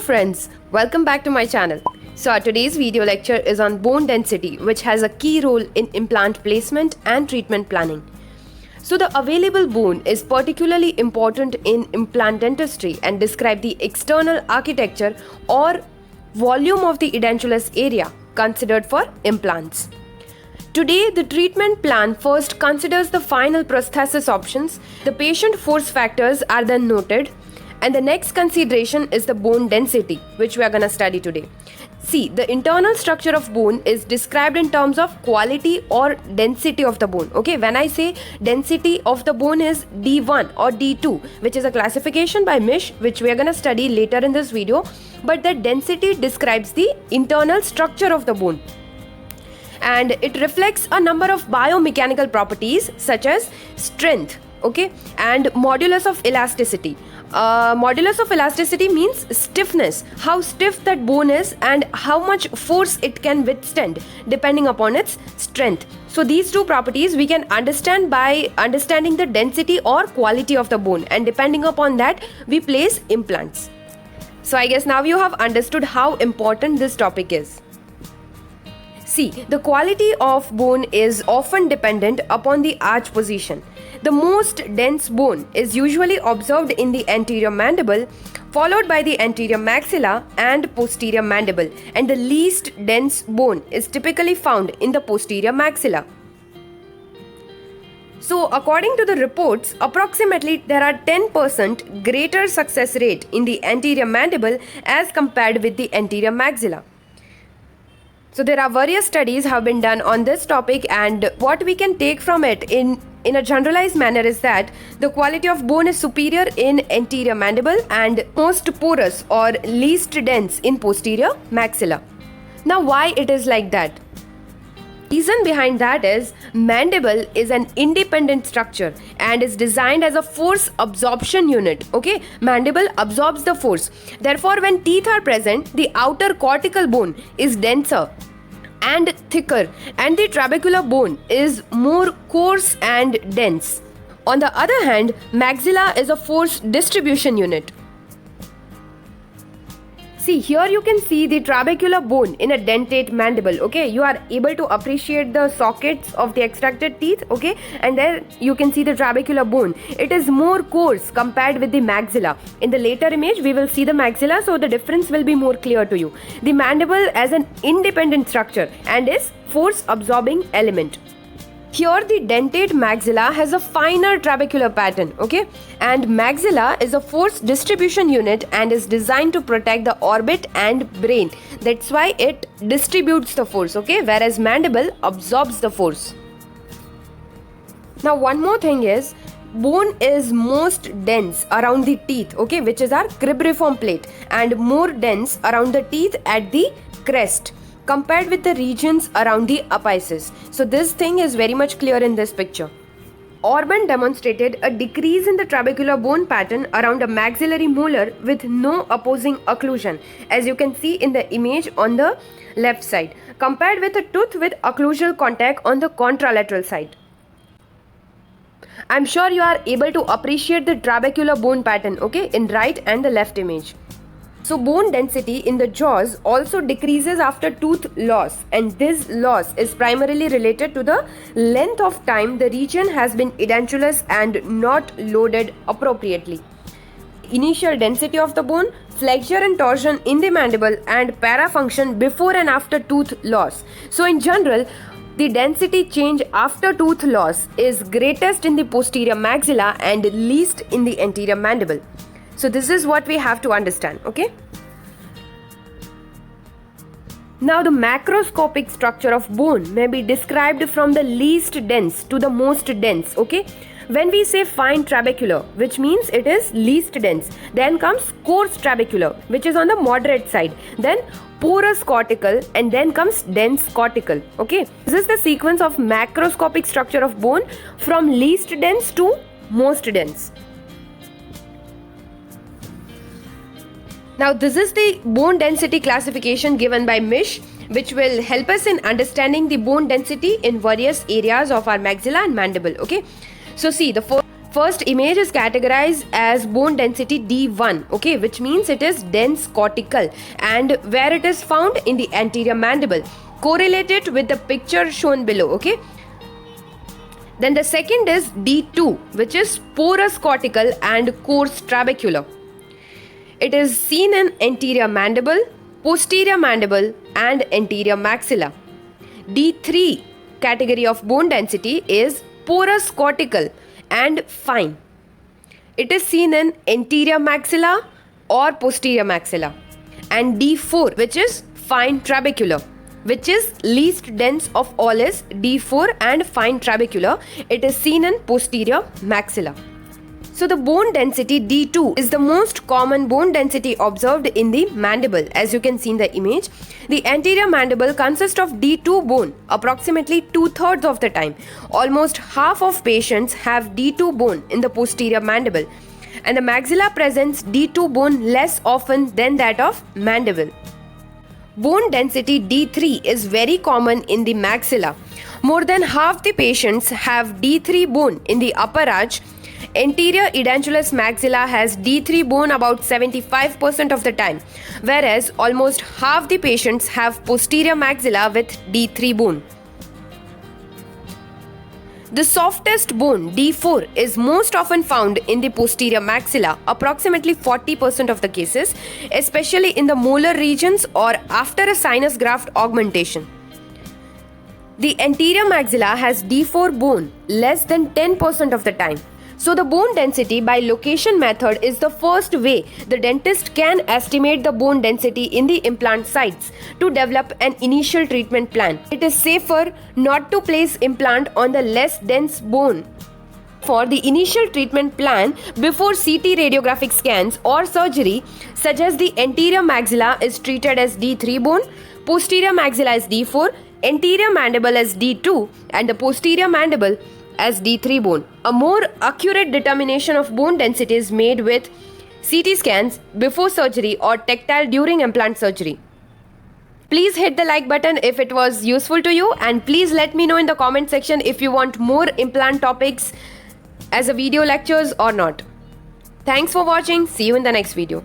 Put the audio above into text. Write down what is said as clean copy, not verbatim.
friends, welcome back to my channel. So our today's video lecture is on bone density, which has a key role in implant placement and treatment planning. So the available bone is particularly important in implant dentistry and describe the external architecture or volume of the edentulous area considered for implants. Today, the treatment plan first considers the final prosthesis options. The patient force factors are then noted, and the next consideration is the bone density, which we are going to study today. See, the internal structure of bone is described in terms of quality or density of the bone. Okay, when I say density of the bone is D1 or D2, which is a classification by Misch, which we are going to study later in this video, but the density describes the internal structure of the bone. And it reflects a number of biomechanical properties such as strength, okay, and modulus of elasticity. Modulus of elasticity means stiffness, how stiff that bone is and how much force it can withstand depending upon its strength. So these two properties we can understand by understanding the density or quality of the bone, and depending upon that we place implants. So I guess now you have understood how important this topic is. See, the quality of bone is often dependent upon the arch position. The most dense bone is usually observed in the anterior mandible, followed by the anterior maxilla and posterior mandible, and the least dense bone is typically found in the posterior maxilla. So, according to the reports, approximately there are 10% greater success rate in the anterior mandible as compared with the anterior maxilla. So there are various studies have been done on this topic, and what we can take from it in a generalized manner is that the quality of bone is superior in anterior mandible and most porous or least dense in posterior maxilla. Now why it is like that? Reason behind that is mandible is an independent structure and is designed as a force absorption unit. Okay, mandible absorbs the force. Therefore, when teeth are present, the outer cortical bone is denser and thicker, and the trabecular bone is more coarse and dense. On the other hand, maxilla is a force distribution unit. See, here you can see the trabecular bone in a dentate mandible. Okay, you are able to appreciate the sockets of the extracted teeth. Okay, and there you can see the trabecular bone. It is more coarse compared with the maxilla. In the later image, we will see the maxilla, so the difference will be more clear to you. The mandible as an independent structure and is force absorbing element. Here the dentate maxilla has a finer trabecular pattern, okay, and maxilla is a force distribution unit and is designed to protect the orbit and brain. That's why it distributes the force, okay, whereas mandible absorbs the force. Now one more thing is, bone is most dense around the teeth, okay, which is our cribriform plate, and more dense around the teeth at the crest compared with the regions around the apices. So this thing is very much clear in this picture. Orban demonstrated a decrease in the trabecular bone pattern around a maxillary molar with no opposing occlusion, as you can see in the image on the left side, compared with a tooth with occlusal contact on the contralateral side. I'm sure you are able to appreciate the trabecular bone pattern, okay, in right and the left image. So bone density in the jaws also decreases after tooth loss, and this loss is primarily related to the length of time the region has been edentulous and not loaded appropriately. Initial density of the bone, flexure and torsion in the mandible, and parafunction before and after tooth loss. So in general, the density change after tooth loss is greatest in the posterior maxilla and least in the anterior mandible. So this is what we have to understand, okay? Now the macroscopic structure of bone may be described from the least dense to the most dense, okay? When we say fine trabecular, which means it is least dense, then comes coarse trabecular, which is on the moderate side, then porous cortical, and then comes dense cortical, okay? This is the sequence of macroscopic structure of bone from least dense to most dense. Now this is the bone density classification given by Misch, which will help us in understanding the bone density in various areas of our maxilla and mandible, okay? So see, the first image is categorized as bone density D1, okay, which means it is dense cortical and where it is found in the anterior mandible, correlated with the picture shown below, okay. Then the second is D2, which is porous cortical and coarse trabecular. It is seen in anterior mandible, posterior mandible and anterior maxilla. D3 category of bone density is porous cortical and fine. It is seen in anterior maxilla or posterior maxilla. And D4, which is fine trabecular, which is least dense of all, is D4 and fine trabecular. It is seen in posterior maxilla. So the bone density D2 is the most common bone density observed in the mandible. As you can see in the image, the anterior mandible consists of D2 bone approximately 2/3 of the time. Almost half of patients have D2 bone in the posterior mandible, and the maxilla presents D2 bone less often than that of mandible. Bone density D3 is very common in the maxilla. More than half the patients have D3 bone in the upper arch. Anterior edentulous maxilla has D3 bone about 75% of the time, whereas almost half the patients have posterior maxilla with D3 bone. The softest bone, D4, is most often found in the posterior maxilla, approximately 40% of the cases, especially in the molar regions or after a sinus graft augmentation. The anterior maxilla has D4 bone less than 10% of the time. So the bone density by location method is the first way the dentist can estimate the bone density in the implant sites to develop an initial treatment plan. It is safer not to place implant on the less dense bone. For the initial treatment plan before CT radiographic scans or surgery, suggest the anterior maxilla is treated as D3 bone, posterior maxilla is D4, anterior mandible as D2 and the posterior mandible as D3 bone. A more accurate determination of bone density is made with CT scans before surgery or tactile during implant surgery. Please hit the like button if it was useful to you, and please let me know in the comment section if you want more implant topics as a video lectures or not. Thanks for watching. See you in the next video.